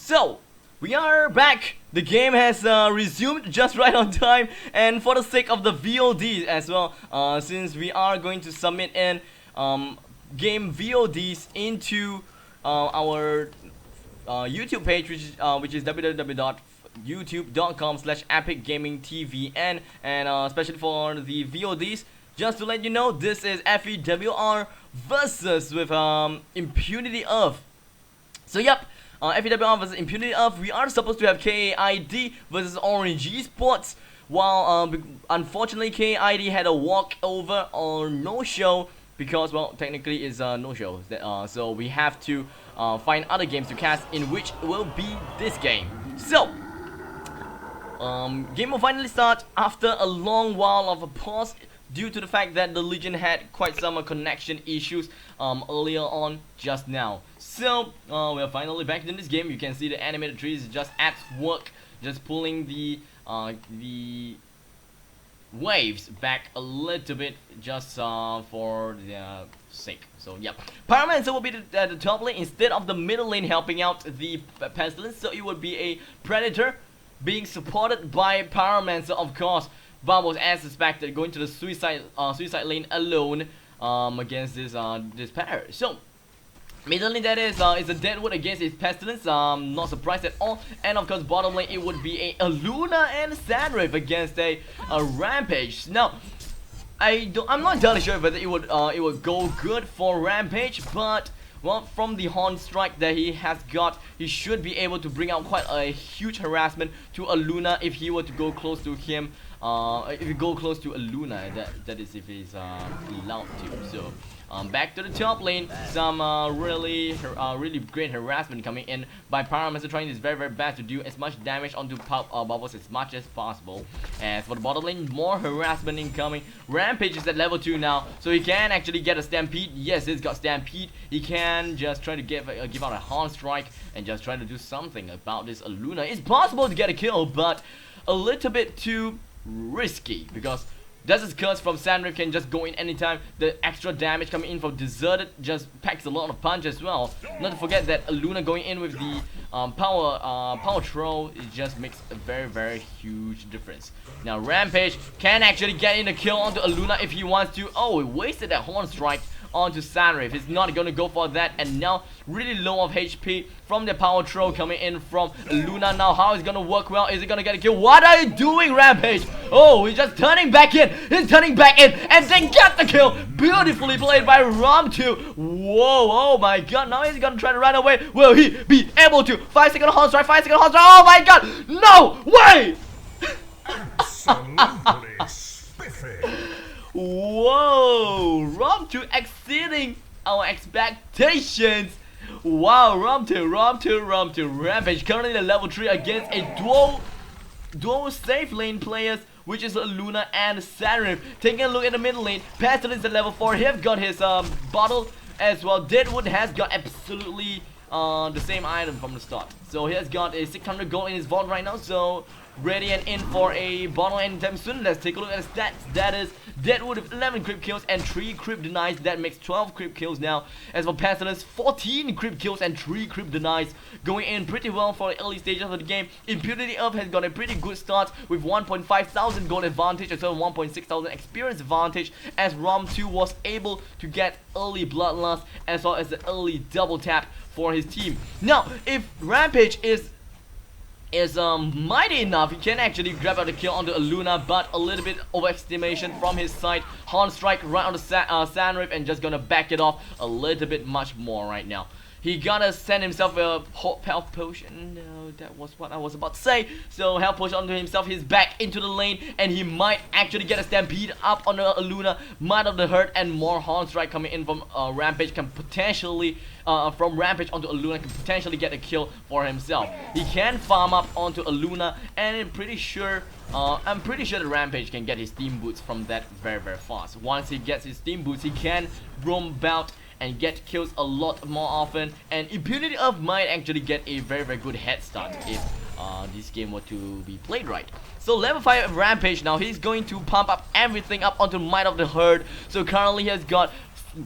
So, we are back. The game has resumed just right on time, and for the sake of the VOD as well, since we are going to submit in game VODs into our YouTube page, which is www.youtube.com/epicgamingtvn, and especially for the VODs, just to let you know, this is FewR versus with Impunity Earth. So yep, FewR versus Impunity Earth. We are supposed to have KAID versus Orange Esports, while unfortunately KAID had a walkover or no show because, well, technically it's no show. So we have to find other games to cast, in which will be this game. So game will finally start after a long while of a pause, due to the fact that the Legion had quite some connection issues earlier on just now. So we're finally back in this game. You can see the animated trees just at work, just pulling the waves back a little bit, just for their sake. So yep, Pyromancer will be at the top lane instead of the middle lane, helping out the Pestilence. So it would be a Predator being supported by Pyromancer, of course. Bubbles, as suspected, going to the suicide lane alone against this pair. So middle lane, that is a Deadwood against his Pestilence. Not surprised at all. And of course bottom lane, it would be a Luna and Sandrift against a Rampage. Now I'm not entirely sure whether it would go good for Rampage, but well, from the HoN strike that he has got, he should be able to bring out quite a huge harassment to a Luna if he were to go close to him. If you go close to a Luna, that is if he's allowed to. So back to the top lane, some really great harassment coming in by Pyromancer, trying his very best to do as much damage onto Bubbles as much as possible. As for the bottom lane, more harassment incoming. Rampage is at level 2 now, so he can actually get a Stampede. Yes, he's got Stampede. He can just try to give out a HoN strike and just try to do something about this Luna. It's possible to get a kill, but a little bit too risky, because Desert's Curse from Sandrift can just go in anytime. The extra damage coming in from Deserted just packs a lot of punch as well. Not to forget that Luna going in with the power throw, it just makes a very huge difference. Now Rampage can actually get in a kill onto Luna if he wants to. Oh, he wasted that HoN strike onto Sandrift. He's not gonna go for that, and now really low of HP from the power throw coming in from Luna. Now how is it gonna work well? Is it gonna get a kill? What are you doing, Rampage? Oh, he's just turning back in. He's turning back in and then get the kill. Beautifully played by Rom2. Whoa, oh my god. Now he's gonna try to run away. Will he be able to? 5-second HoN strike, 5-second HoN strike. Oh my god. No way. Absolutely spiffy. Whoa, Rom2 exceeding our expectations. Wow, Rom2, Rampage currently at level 3 against a duo safe lane players, which is Luna and Sandrift. Taking a look at the middle lane, Pestilence at level 4. He has got his bottle as well. Deadwood has got absolutely the same item from the start. So he has got a 600 gold in his vault right now, so ready and in for a bottle anytime soon. Let's take a look at the stats. That is Deadwood with 11 creep kills and 3 creep denies. That makes 12 creep kills now. As for Pestilence, 14 creep kills and 3 creep denies. Going in pretty well for the early stages of the game. Impunity Earth has got a pretty good start with 1,500 gold advantage as well as 1,600 experience advantage, as Rom2 was able to get early bloodlust as well as the early double tap for his team. Now, if Rampage is mighty enough, he can actually grab out the kill onto Luna, but a little bit overestimation from his side. HoN strike right on the Sandrift and just gonna back it off a little bit much more right now. He gotta send himself a health potion. No, that was what I was about to say. So health potion onto himself. He's back into the lane, and he might actually get a Stampede up on Luna. Might have the hurt, and more HoN strike coming in from Rampage can potentially from Rampage onto Luna can potentially get a kill for himself. He can farm up onto Luna, and I'm pretty sure that Rampage can get his steam boots from that very fast. Once he gets his steam boots, he can roam about and get kills a lot more often, and Impunity Earth might actually get a very good head start if this game were to be played right. So level 5 Rampage now, he's going to pump up everything up onto Might of the Herd. So currently he has got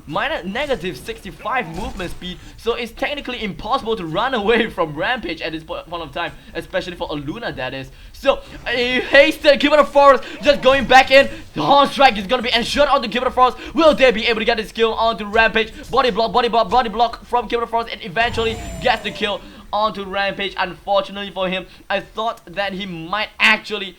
negative 65 movement speed, so it's technically impossible to run away from Rampage at this point of time, especially for Aluna, that is. So a hasted Keeper of Forest just going back in. The HoN strike is gonna be ensured onto Keeper of Forest. Will they be able to get this kill onto Rampage? Body block from Keeper of Forest, and eventually gets the kill onto Rampage. Unfortunately for him, I thought that he might actually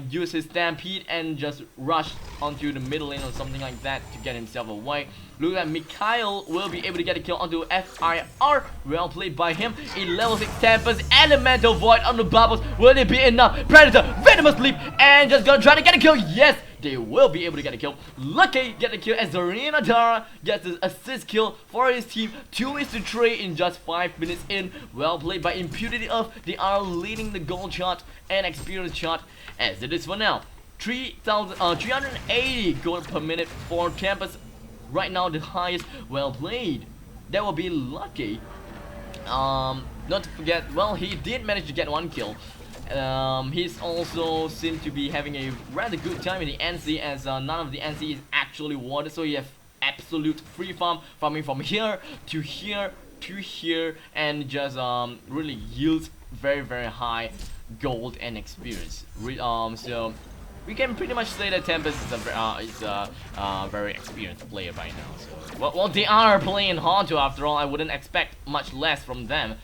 use his Stampede and just rush onto the middle lane or something like that to get himself away. Look at Mikhail will be able to get a kill onto FewR. Well played by him. A level 6 Tempest, Elemental Void on the bubbles. Will it be enough? Predator, Venomous Leap, and just gonna try to get a kill. Yes, they will be able to get a kill. Lucky get a kill as Zarina Dara gets the assist kill for his team. 2-3 in just 5 minutes in. Well played by Impunity of. They are leading the gold chart and experience chart as it is for now. 380 gold per minute for Tempest. Right now the highest. Well played. That will be Lucky. Not to forget, well, he did manage to get 1 kill. He's also seemed to be having a rather good time in the NC, as none of the NC is actually water, so you have absolute free farming from here to here to here, and just really yields very high gold and experience. So we can pretty much say that Tempest is a very experienced player by now. So, well, they are playing HoNTour after all. I wouldn't expect much less from them.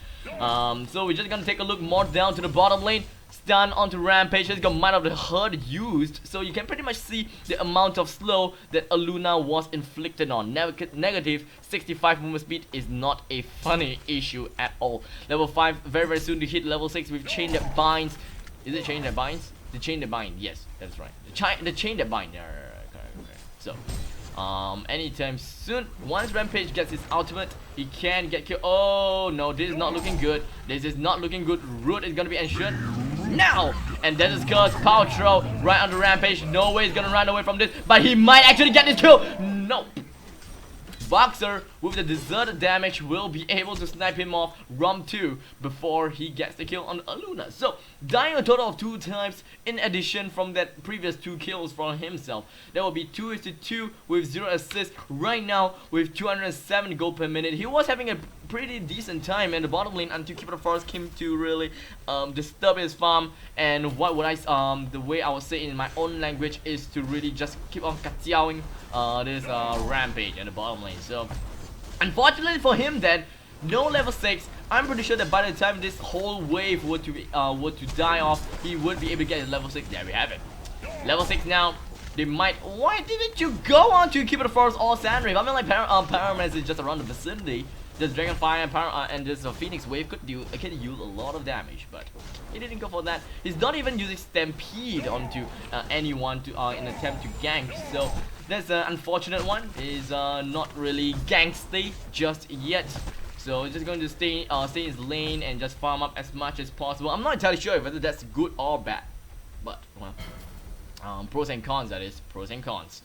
So we're just gonna take a look more down to the bottom lane. Stun onto Rampage. He's got Might of the Herd used, so you can pretty much see the amount of slow that Aluna was inflicted on. Negative 65 movement speed is not a funny issue at all. Level 5 very soon to hit level 6 with Chain That Binds. Is it Chain That Binds? The Chain That Bind, yes, that's right. The Chain That Bind. Okay. So anytime soon, once Rampage gets his ultimate, he can get killed. Oh no, this is not looking good. This is not looking good. Root is gonna be ensured now, and that is because Power Throw right on the Rampage. No way he's gonna run away from this, but he might actually get this kill. Nope. Boxer with the deserted damage will be able to snipe him off Rum 2 before he gets the kill on Aluna. So dying a total of 2 times in addition from that previous 2 kills for himself. That will be 2-2 with 0 assists right now with 207 gold per minute. He was having a pretty decent time in the bottom lane until Keeper of Forest came to really disturb his farm. And what would the way I would say in my own language is to really just keep on katiaoing this Rampage in the bottom lane. So unfortunately for him then, no level 6. I'm pretty sure that by the time this whole wave were to die off, he would be able to get his level 6. There we have it. Level 6 now. They might. Why didn't you go on to Keeper of the Forest or Sandream? I mean, like Paramount is just around the vicinity. Just Dragonfire and this Phoenix Wave could use a lot of damage, but he didn't go for that. He's not even using Stampede onto anyone to in an attempt to gank. So that's an unfortunate one. He's not really gangsty just yet. So he's just going to stay in his lane and just farm up as much as possible. I'm not entirely sure whether that's good or bad, but well, pros and cons, that is. Pros and cons.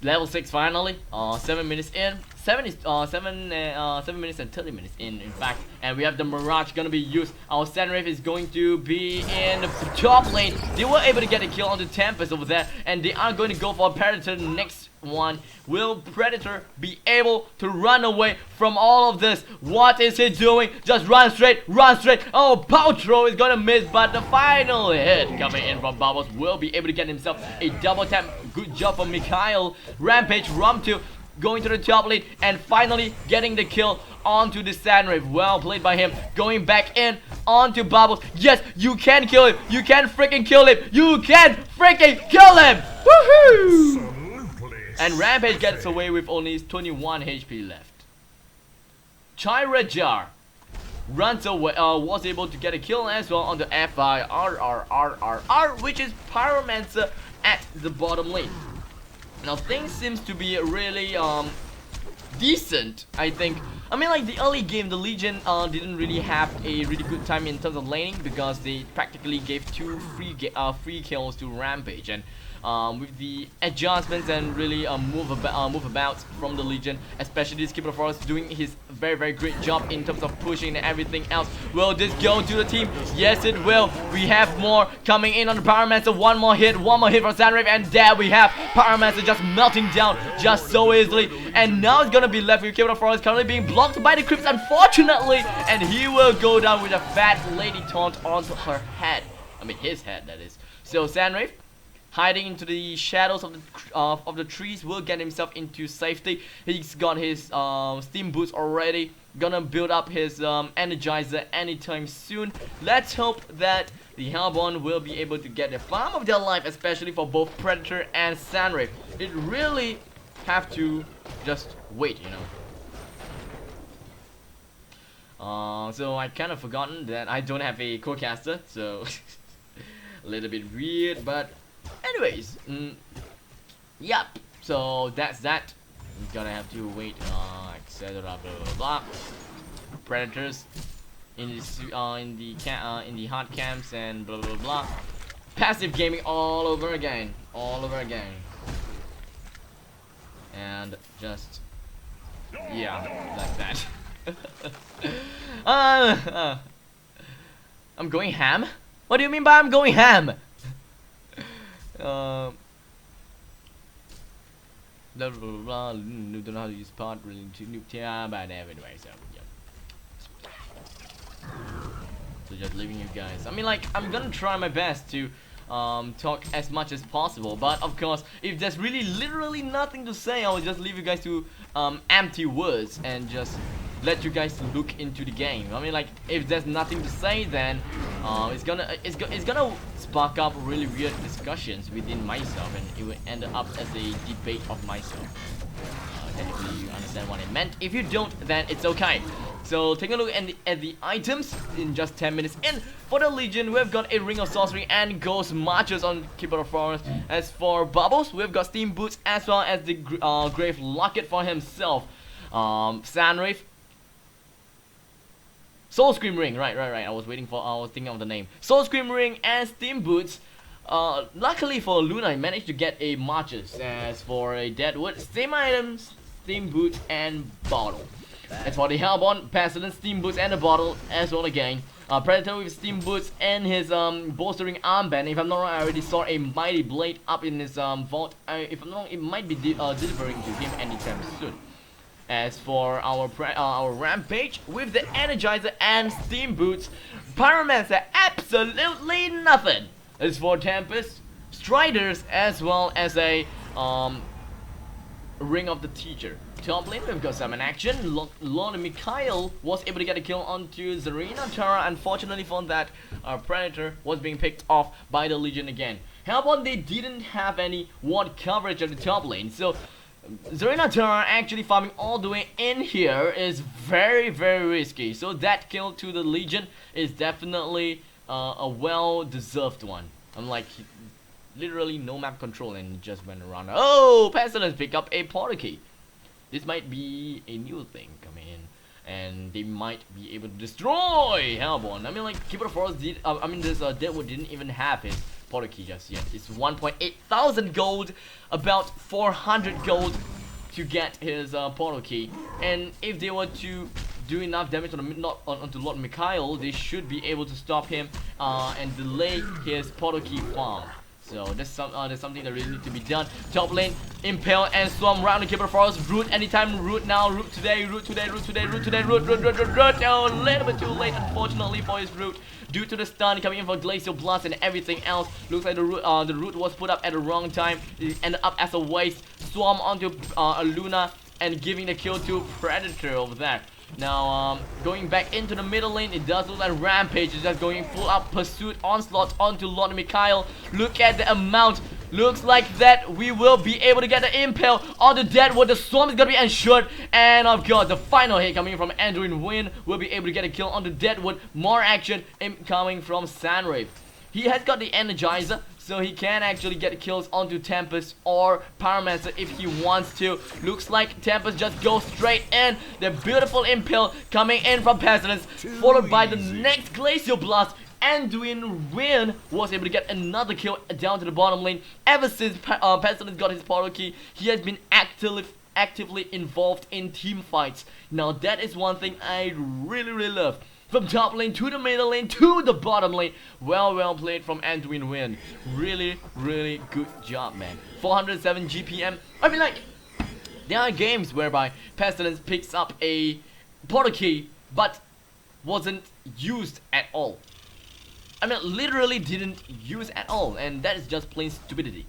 Level 6 finally. 7 minutes in. 7 minutes and 30 minutes in fact. And we have the Mirage gonna be used. Our Sandwave is going to be in the top lane. They were able to get a kill on the Tempest over there, and they are going to go for a Predator next one. Will Predator be able to run away from all of this? What is he doing? Just run straight, run straight. Oh, Power Throw is gonna miss, but the final hit coming in from Bubbles will be able to get himself a double tap. Good job for Mikhail. Rampage, Rum 2 going to the top lane and finally getting the kill onto the Sandwave. Well played by him. Going back in onto Bubbles. Yes, you can kill him. You can freaking kill him. You can freaking kill him. Woohoo! And Rampage gets away with only 21 HP left. Chirajar runs away, was able to get a kill as well on the FewR, which is Pyromancer at the bottom lane. Now things seems to be really decent, I think, I mean, like the early game, the Legion didn't really have a really good time in terms of laning because they practically gave 2 free kills to Rampage, and with the adjustments and really move about from the Legion, especially this Keeper of Forest doing his very great job in terms of pushing and everything else. Will this go to the team? Yes, it will. We have more coming in on the Pyromancer. One more hit from Sandrave, and there we have Pyromancer just melting down just so easily. And now it's gonna be left with Keeper of Forest currently being blocked by the creeps, unfortunately, and he will go down with a fat lady taunt onto her head. I mean, his head, that is. So Sandrave, hiding into the shadows of the trees, will get himself into safety. He's got his steam boots already. Gonna build up his energizer anytime soon. Let's hope that the Hellborn will be able to get the farm of their life, especially for both Predator and Sandrave. It really have to just wait, you know. So I kind of forgotten that I don't have a co-caster, so a little bit weird, but anyways, yep. So that's that. We're gonna have to wait, etc. Blah blah blah. Predators in the hard camps and blah blah blah. Passive gaming all over again, and just yeah, like that. I'm going ham? What do you mean by I'm going ham? Blah blah blah. Don't know how to use part really to nuke, but anyway, so yeah. So just leaving you guys. I mean, like, I'm gonna try my best to talk as much as possible, but of course, if there's really literally nothing to say, I will just leave you guys to empty words and just let you guys look into the game. I mean, like, if there's nothing to say, then it's gonna spark up really weird discussions within myself, and it will end up as a debate of myself. Technically, you understand what I meant. If you don't, then it's okay. So take a look at the items in just 10 minutes. And for the Legion, we've got a Ring of Sorcery and Ghost Marchers on Keeper of Forest. As for Bubbles, we've got Steam Boots as well as the Grave Locket for himself. Sandrave, Soul Scream Ring, right. I was thinking of the name. Soul Scream Ring and Steam Boots. Luckily for Luna, I managed to get a Marches. As for a Deadwood, same items, Steam Boots and Bottle. As for the Hellborn, Pestilence, Steam Boots and a Bottle as well again. Predator with Steam Boots and his bolstering armband. If I'm not wrong, I already saw a Mighty Blade up in his vault. If I'm not wrong, it might be delivering to him anytime soon. As for our Rampage, with the Energizer and Steam Boots, Pyromancer, absolutely nothing. As for Tempest, Striders, as well as a Ring of the Teacher. Top lane, we've got some in action. Lord Mikhail was able to get a kill onto Zarina Tara. Unfortunately for that, our Predator was being picked off by the Legion again. Hellborn, they didn't have any ward coverage at the top lane, so Zarina Tara actually farming all the way in here is very risky. So that kill to the Legion is definitely a well-deserved one. I'm like, literally no map control and just went around. Oh, Pestilence pick up a portal key. This might be a new thing coming in, and they might be able to destroy Hellborn. I mean, like, Keeper of Forest did. I mean, this Deadwood didn't even have his portal key just yet. It's 1.8 thousand gold, about 400 gold to get his portal key. And if they were to do enough damage onto Lord Mikhail, they should be able to stop him and delay his portal key farm. So that's something that really needs to be done. Top lane, Impale and Swarm round the Keeper of Forest. Root anytime, root now, root today, root today, root today, root today, root. Oh, a little bit too late, unfortunately, for his root. Due to the stun coming in for Glacial Blast and everything else. Looks like the root was put up at the wrong time. It ended up as a waste. Swarm onto Luna and giving the kill to Predator over there. Now, going back into the middle lane, it does look like Rampage is just going full up pursuit onslaught onto Lord Mikhail. Look at the amount. Looks like that we will be able to get the Impale on the Deadwood. The Swarm is going to be ensured. And of course, the final hit coming from Andrew Wynn will be able to get a kill on the Deadwood. More action coming from Sandrave. He has got the Energizer, so he can actually get kills onto Tempest or Pyromancer if he wants to. Looks like Tempest just goes straight in. The beautiful Impale coming in from Pestilence, followed by the next Glacial Blast. Anduin Win was able to get another kill down to the bottom lane. Ever since Pestilence got his portal key, he has been actively involved in team fights. Now that is one thing I really love. From top lane to the middle lane to the bottom lane. Well played from Anduin Win. Really good job, man. 407 GPM. I mean, like, there are games whereby Pestilence picks up a portal key but wasn't used at all. I mean, literally didn't use at all, and that is just plain stupidity.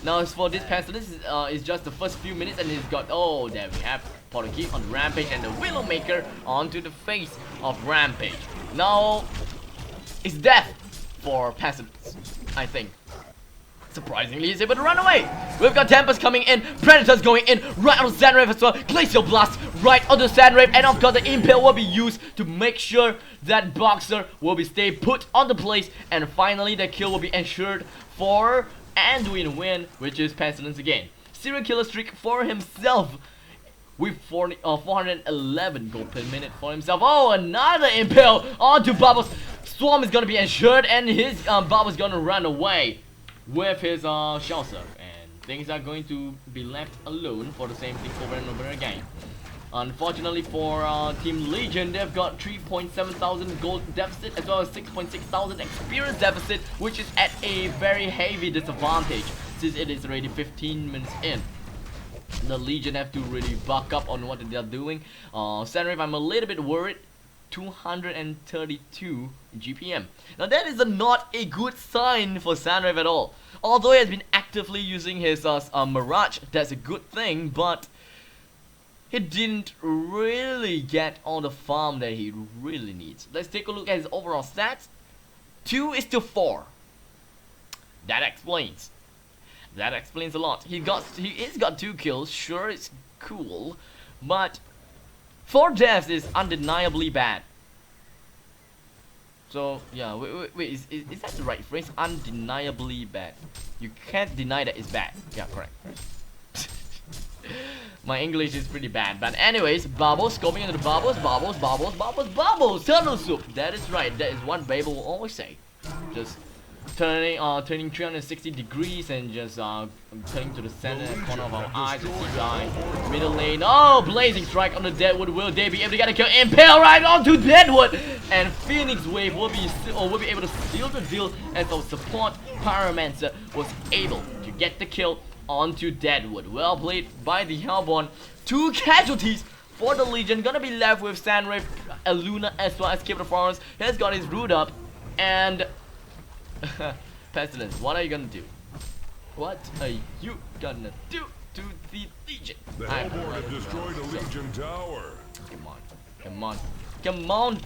Now as for this Pestilence, it's just the first few minutes and he's got, oh, there we have portal key on Rampage and the Willowmaker onto the face of Rampage. Now it's death for Pestilence, I think. Surprisingly, he's able to run away. We've got Tempest coming in, Predators going in, right on Sandwave as well, Glacial Blast right onto Sandwave, and of course the Impale will be used to make sure that Boxer will be stay put on the place, and finally the kill will be ensured for Anduin Win, which is Pestilence again. Serial killer streak for himself with 411 gold per minute for himself. Oh, another Impale onto Bubbles. Swarm is gonna be ensured, and his Bubbles gonna run away with his Shell Surf, and things are going to be left alone for the same thing over and over again. Unfortunately for Team Legion, they've got 3.7 thousand gold deficit as well as 6.6 thousand experience deficit, which is at a very heavy disadvantage since it is already 15 minutes in. The Legion have to really buck up on what they're doing. Sandwave, I'm a little bit worried. 232 GPM. Now that is not a good sign for Sandwave at all. Although he has been actively using his Mirage, that's a good thing, but he didn't really get all the farm that he really needs. Let's take a look at his overall stats. 2:4. That explains. That explains a lot. He is got 2 kills. Sure, it's cool, but 4 deaths is undeniably bad. So yeah, wait, is that the right phrase? Undeniably bad. You can't deny that it's bad. Yeah, correct. My English is pretty bad, but anyways, Bubbles coming into the Bubbles, Turtle Soup. That is right. That is what Babel will always say. Just turning 360 degrees and just turning to the center corner of our eyes to see guys. Middle lane. Oh, blazing strike on the Deadwood. Will they be able to get a kill? Impale right onto Deadwood, and Phoenix Wave will be able to seal the deal as our support Pyromancer was able to get the kill onto Deadwood. Well played by the Hellborn. 2 casualties for the Legion. Gonna be left with Sandwave, Luna as well as Keep the Forest. He has got his root up, and Pestilence, what are you gonna do? What are you gonna do to the Legion? The Hellborn have destroyed a Legion tower. Come on.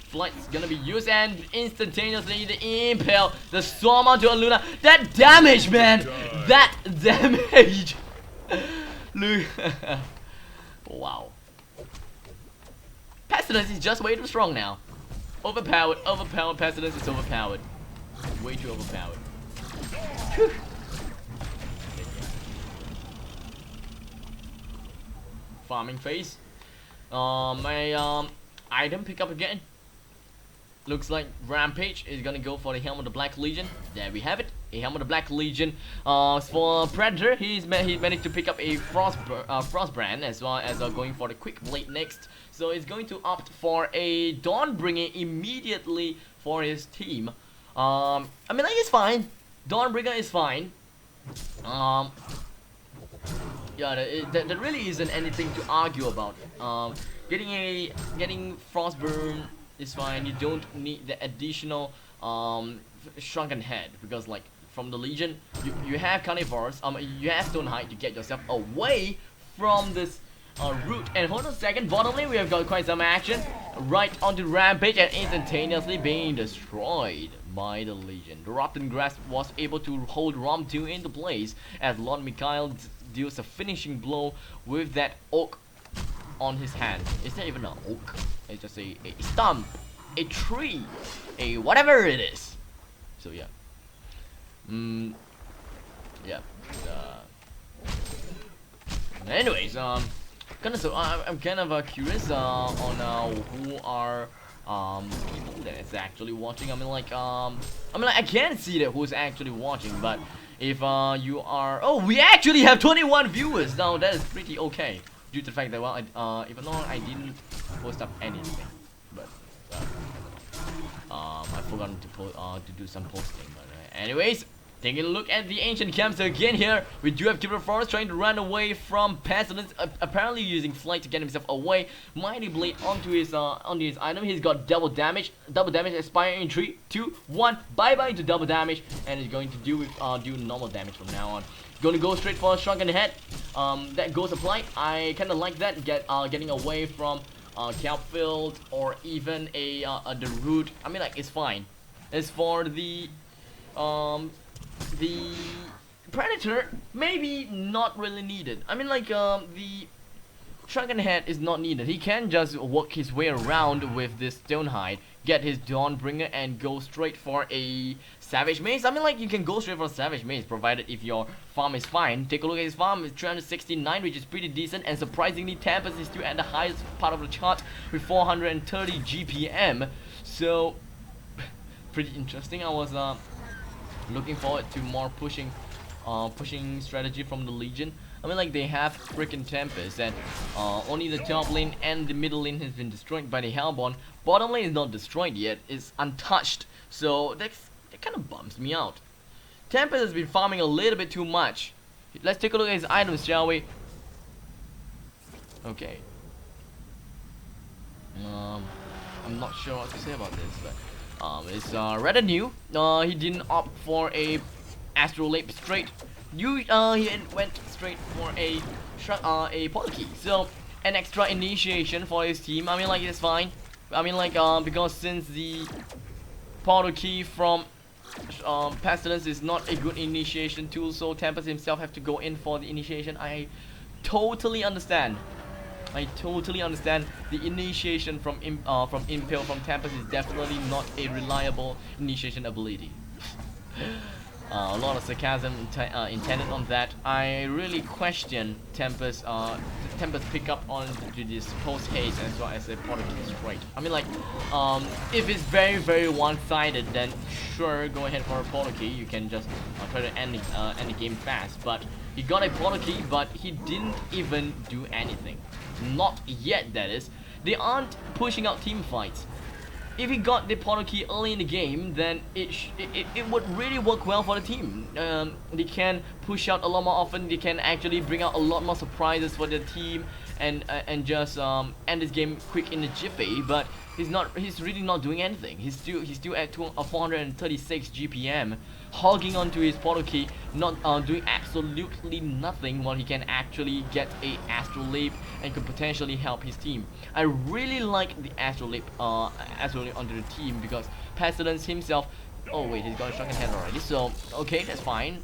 Flight's gonna be used, and instantaneously the Impale, the Storm onto Luna. That damage, man! That damage! Look. Wow. Pestilence is just way too strong now. Overpowered. Pestilence is overpowered. Way too overpowered. Whew. Farming phase. My item pickup again. Looks like Rampage is gonna go for the Helm of the Black Legion. There we have it, a Helm of the Black Legion. For Predator, he managed to pick up a Frostbrand as well as going for the Quick Blade next. So he's going to opt for a Dawnbringer immediately for his team. I mean, like, it's fine. Dawnbringer is fine. Yeah, there really isn't anything to argue about. Getting Frostburn is fine. You don't need the additional Shrunken Head, because like from the Legion, you have Carnivores, you have Stonehide to get yourself away from this route. And hold on a second, bottom lane we have got quite some action right onto Rampage and instantaneously being destroyed by the Legion. The Rotten Grass was able to hold Rom 2 into place as Lord Mikhail deals a finishing blow with that oak on his hand. It's not even an oak, it's just a stump, a tree, a whatever it is. So yeah. Yeah. Anyways, I'm kind of curious on who are people that is actually watching. I can't see that who's actually watching, but if you are, oh, we actually have 21 viewers now. That is pretty okay, due to the fact that, well, even though I didn't post up anything, but I forgot to do some posting. But anyways, taking a look at the ancient camps again here, we do have Keeper Forest trying to run away from Pestilence, apparently using flight to get himself away. Mighty Blade onto his item. He's got double damage expiring in 3, 2, 1. Bye bye to double damage, and he's going to do normal damage from now on. Going to go straight for a shrunken head. That goes applied. I kind of like that. Getting away from Calfield or even the root. I mean, like, it's fine. As for the Predator, maybe not really needed. I mean, like, the Shrunken Head is not needed. He can just work his way around with this Stonehide, get his Dawnbringer, and go straight for a Savage Maze. I mean, like, you can go straight for a Savage Maze, provided if your farm is fine. Take a look at his farm. It's 369, which is pretty decent, and surprisingly, Tempest is still at the highest part of the chart with 430 GPM. So, pretty interesting. I was looking forward to more pushing strategy from the Legion. I mean, like, they have freaking Tempest, and only the top lane and the middle lane has been destroyed by the Hellborn. Bottom lane is not destroyed yet; it's untouched. So that kind of bums me out. Tempest has been farming a little bit too much. Let's take a look at his items, shall we? Okay. I'm not sure what to say about this, but it's rather new. He didn't opt for a Astrolabe straight. He went straight for a portal key. So an extra initiation for his team. I mean, like, it's fine. I mean, like, because since the portal key from Pestilence is not a good initiation tool, so Tempest himself have to go in for the initiation. I totally understand. The initiation from Impale from Tempest is definitely not a reliable initiation ability. A lot of sarcasm intended on that. I really question Tempest pick up on this post haste as well as a product straight. I mean, like, if it's very one-sided, then sure, go ahead for a portal key. You can just try to end the game fast. But he got a portal key, but he didn't even do anything. Not yet, that is. They aren't pushing out team fights. If he got the portal key early in the game, then it would really work well for the team. They can push out a lot more often. They can actually bring out a lot more surprises for the team, and just end this game quick in the jiffy. But he's really not doing anything. He's still at 436 GPM, hogging onto his portal key, not doing absolutely nothing, while he can actually get a Astrolabe and could potentially help his team. I really like the Astrolabe onto the team, because Pestilence himself. Oh wait, he's got a Shrunken Head already. So okay, that's fine.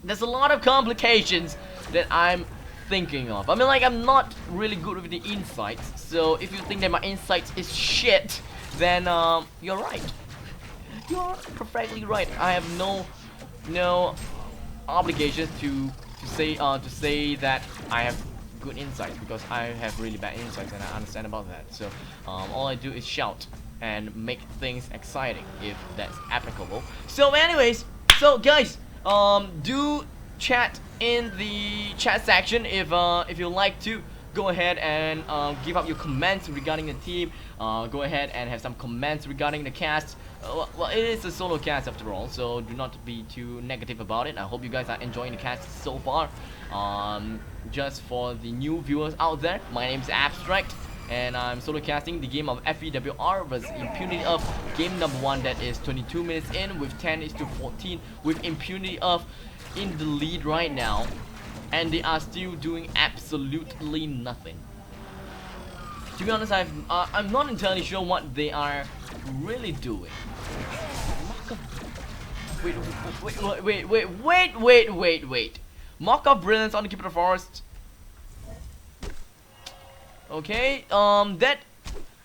There's a lot of complications that I'm thinking of. I mean, like, I'm not really good with the insights. So if you think that my insights is shit, then you're right. You're perfectly right. I have no obligations to say that I have good insights, because I have really bad insights, and I understand about that. So all I do is shout and make things exciting, if that's applicable. So anyways, so guys, do chat in the chat section if you like to. Go ahead and give up your comments regarding the team. Go ahead and have some comments regarding the cast. Well, it is a solo cast after all, so do not be too negative about it. I hope you guys are enjoying the cast so far. Just for the new viewers out there, my name is Abstract, and I'm solo casting the game of FewR vs Impunity of game number 1, that is 22 minutes in, with 10:14, with Impunity of in the lead right now, and they are still doing absolutely nothing. To be honest, I'm not entirely sure what they are really doing. Wait. Mock of Brilliance on the Keeper of the Forest. Okay, that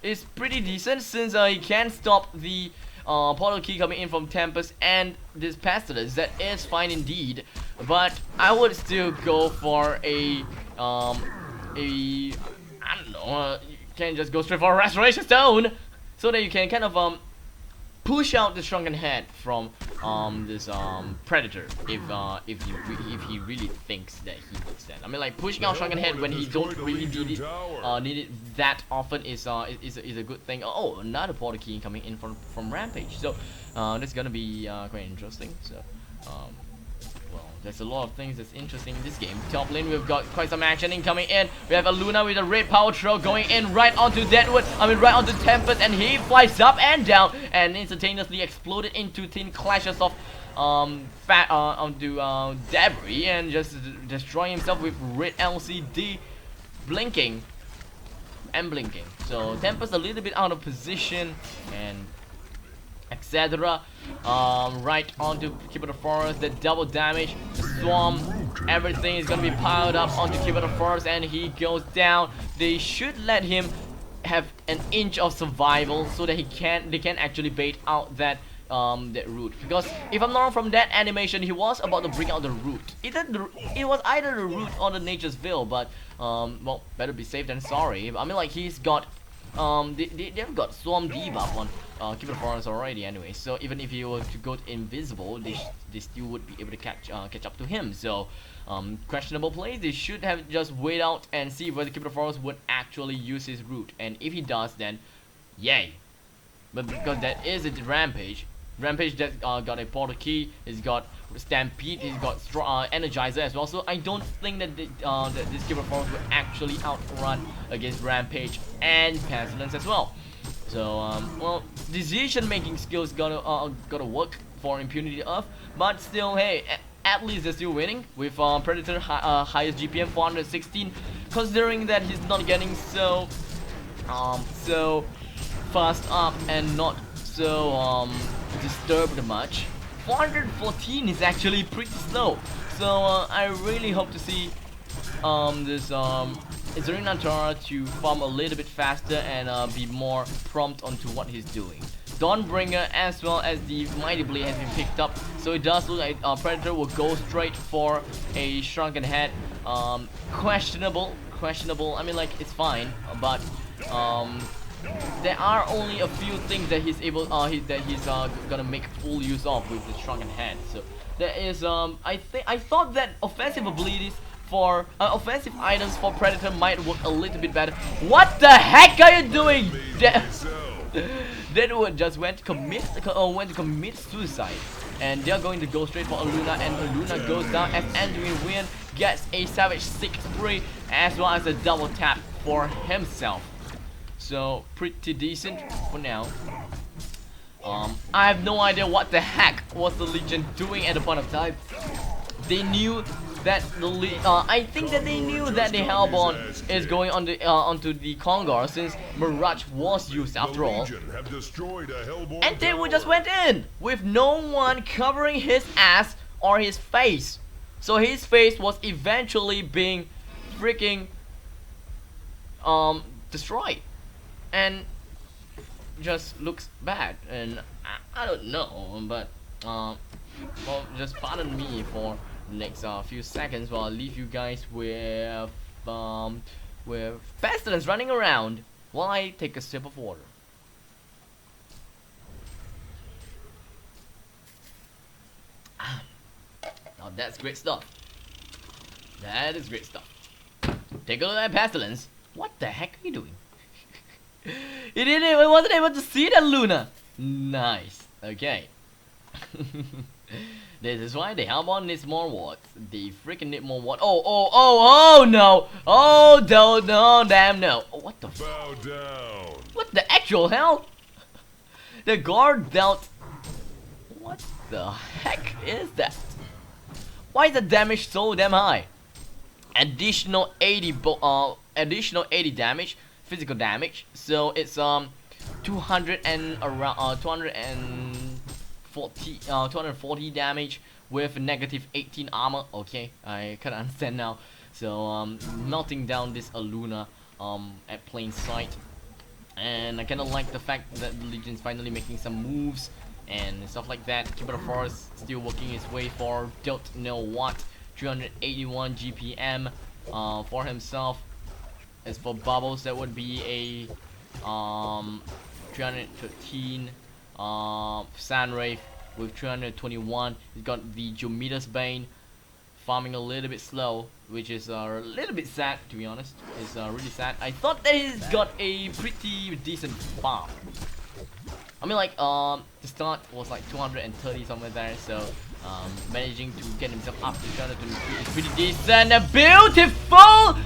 is pretty decent, since he can stop the portal key coming in from Tempest and this Pestilence. That is fine indeed, but I would still go for a I don't know, you can just go straight for a Restoration Stone, so that you can kind of push out the Shrunken Head from this Predator if he really thinks that he needs that. I mean, like, pushing out Shrunken Head when he don't really need it that often is a good thing. Oh, another portal key coming in from Rampage. So that's gonna be quite interesting. So well, there's a lot of things that's interesting in this game. Top lane, we've got quite some action incoming in. We have a Luna with a red power throw going in right onto Deadwood. I mean, right onto Tempest, and he flies up and down and instantaneously exploded into thin clashes of onto debris and just destroying himself with red LCD blinking and blinking. So Tempest a little bit out of position and etc. Right onto Keeper of the Forest, the double damage, the swarm, everything is gonna be piled up onto Keeper of the Forest, and he goes down. They should let him have an inch of survival so that they can actually bait out that root, because if I'm not wrong, from that animation he was about to bring out the root. It was either the root or the Nature's Veil, but well, better be safe than sorry. I mean, like, he's got they've got swarm debuff on Keeper of the Forest already anyway, so even if he were to go invisible, they still would be able to catch up to him. So questionable plays. They should have just wait out and see whether Keeper of the Forest would actually use his root, and if he does, then yay. But because that is a Rampage that got a portal key, he's got Stampede, he's got Energizer as well, so I don't think that that this Keeper of the Forest will actually outrun against Rampage and Pestilence as well. So well, decision making skills gotta work for Impunity Earth, but still, hey, at least they're still winning with Predator highest GPM 416, considering that he's not getting so fast up and not so disturbed much. 414 is actually pretty slow, so I really hope to see this HoNTourSEA to farm a little bit faster and be more prompt onto what he's doing. Dawnbringer as well as the Mighty Blade has been picked up, so it does look like Predator will go straight for a Shrunken Head. Questionable. I mean, like, it's fine, but there are only a few things that he's able gonna make full use of with the Shrunken Head. So there is I thought that offensive abilities for offensive items for Predator might work a little bit better. What the heck are you doing? Deadwood just went to commit suicide, and they're going to go straight for Aluna, and Aluna goes down as Anduin Wynn gets a Savage 6-3 as well as a double tap for himself. So pretty decent for now. I have no idea what the heck was the Legion doing at the point of time. They knew that I think that they knew that the Hellborn is going on the onto the Congar, since Mirage was used after all. And they just went in with no one covering his ass or his face. So his face was eventually being freaking destroyed, and just looks bad. And I don't know, but well, just pardon me for the next few seconds while I leave you guys with Pestilence running around while I take a sip of water. Now that's great stuff. That is great stuff. Take a look at Pestilence. What the heck are you doing? It wasn't able to see that Luna. Nice. Okay. This is why the Hellborn needs more wards. They freaking need more wards. Oh no! Oh no, damn no! Oh, what the? Bow down. What the actual hell? The guard dealt. What the heck is that? Why is the damage so damn high? Additional 80 damage, physical damage. So it's 200 and around 240 damage with negative 18 armor. Okay, I can understand now. So melting down this Aluna at plain sight. And I kind of like the fact that the Legion's finally making some moves and stuff like that. Keeper of Forest still working his way for don't know what, 381 GPM for himself. As for Bubbles, that would be a 313 Sunwraith with 321. He's got the Jomidas Bane, farming a little bit slow, which is a little bit sad, to be honest. It's really sad. I thought that he's got a pretty decent farm. I mean, like, the start was like 230 somewhere there, so managing to get himself up to 323 is pretty decent. A beautiful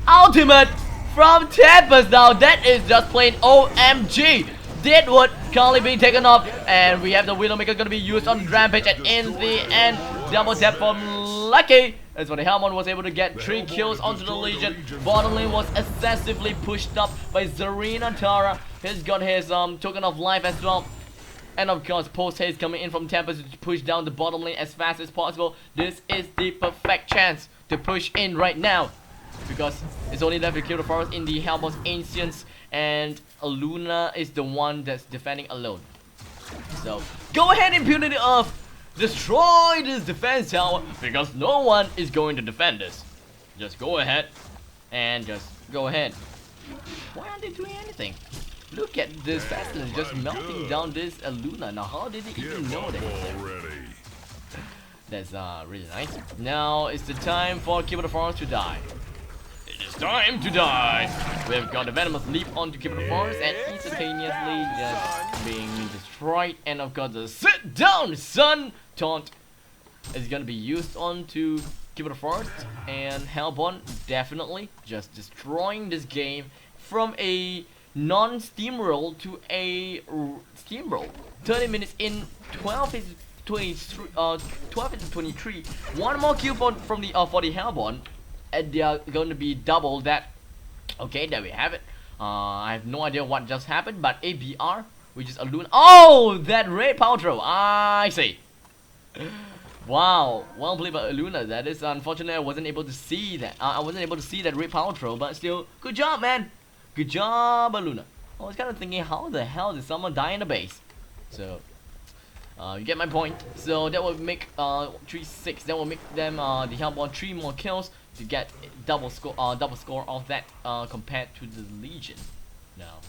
ultimate from Tempest. Now that is just plain OMG. Deadwood currently being taken off, and we have the Widowmaker gonna be used on Rampage, and in the end, double tap from Lucky. As for the HoN was able to get 3 kills onto the Legion. Bottom lane was excessively pushed up by Zarina Tara. He's got his token of life as well. And of course, post haste coming in from Tempest to push down the bottom lane as fast as possible. This is the perfect chance to push in right now, because it's only left to kill the forest in the Hellbourne's Ancients, and Luna is the one that's defending alone. So go ahead, Impunity of destroy this defense tower, because no one is going to defend this. Just go ahead and just go ahead. Why aren't they doing anything? Look at this Pestilence just melting down this Luna. Now how did he even know that? That's really nice. Now it's the time for Keeper of the Forest to die. It is time to die. We've got the Venomous Leap onto Keeper of the Forest and instantaneously just being destroyed. And of course the sit down son taunt is gonna be used onto Keeper of the Forest, and Hellbourne definitely just destroying this game from a non-steamroll to a steamroll. 30 minutes in, 12 is 23, 12 is 23. One more kill from the for the Hellbourne, and they are going to be double that. Okay, there we have it. I have no idea what just happened, but ABR, which is a Luna. Oh, that Ray Paltrow. I see. Wow, well played by Luna. That is unfortunate. I wasn't able to see that. I wasn't able to see that Ray Paltrow, but still, good job, man. Good job, Luna. I was kind of thinking, how the hell did someone die in the base? So, you get my point. So that will make 3-6. That will make them the Hellbourne 3 more kills to get double score of that compared to the Legion. Now,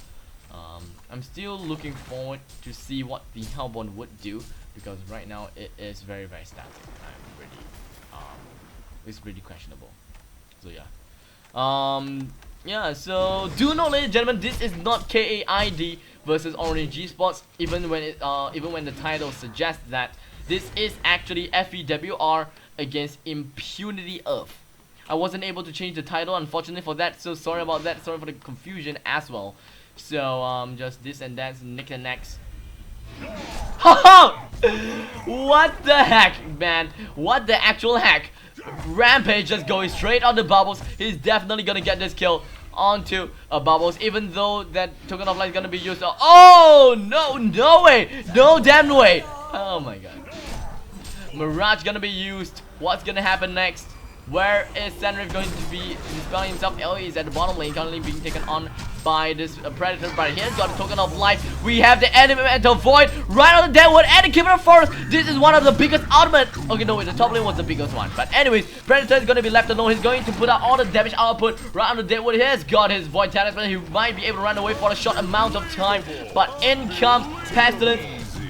I'm still looking forward to see what the Hellbourne would do, because right now it is very static. I'm really it's really questionable. So yeah. Yeah, so do note, ladies and gentlemen, this is not KAID versus Orange G Sports, even when the title suggests that. This is actually FewR against Impunity Earth. I wasn't able to change the title, unfortunately, for that, so sorry about that. Sorry for the confusion as well. So just this and that, nick and necks. Haha! What the heck, man? What the actual heck? Rampage just going straight on the Bubbles. He's definitely gonna get this kill onto Bubbles, even though that token of light is gonna be used. Oh no, no way, no damn way. Oh my god. Mirage gonna be used. What's gonna happen next? Where is Sandrift going to be dispelling himself? Oh, he's at the bottom lane, currently being taken on by this Predator, but he's got a token of life. We have the Elemental Void right on the Deadwood and the Keeper of Forest. This is one of the biggest ultimate. Okay, no, wait, the top lane was the biggest one. But anyways, Predator is going to be left alone. He's going to put out all the damage output right on the Deadwood. He has got his Void Talisman. He might be able to run away for a short amount of time, but in comes Pestilence,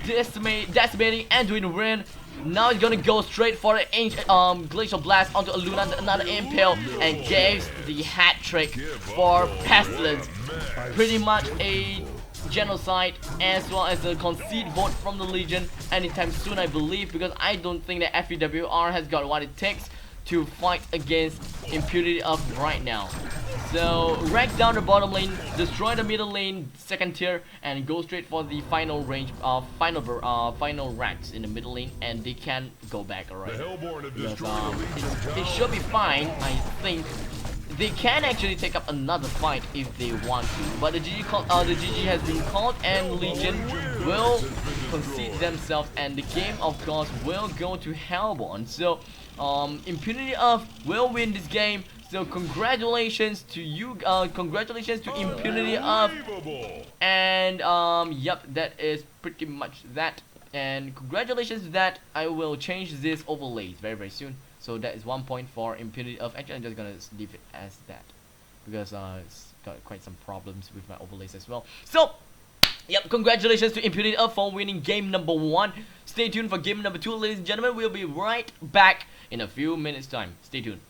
decimating and doing win. Now he's gonna go straight for the ancient Glacial Blast onto Luna, another impale, and gives the hat trick for Pestilence. Pretty much a genocide as well as a concede vote from the Legion anytime soon, I believe, because I don't think that FewR has got what it takes to fight against Impunity of right now. So wreck down the bottom lane, destroy the middle lane, second tier, and go straight for the final range of final racks in the middle lane, and they can go back alright. It should be fine, I think. They can actually take up another fight if they want to, but the GG has been called, and Legion will concede themselves, and the game of course will go to Hellbourne. So Impunity of will win this game. So congratulations to you, congratulations to Impunity of, Unbelievable. and yep, that is pretty much that. And congratulations to that. I will change this overlays very soon. So that is 1 point for Impunity of. Actually, I'm just gonna leave it as that because it's got quite some problems with my overlays as well. So yep, congratulations to Impunity of for winning game number 1. Stay tuned for game number 2, ladies and gentlemen. We'll be right back in a few minutes time. Stay tuned.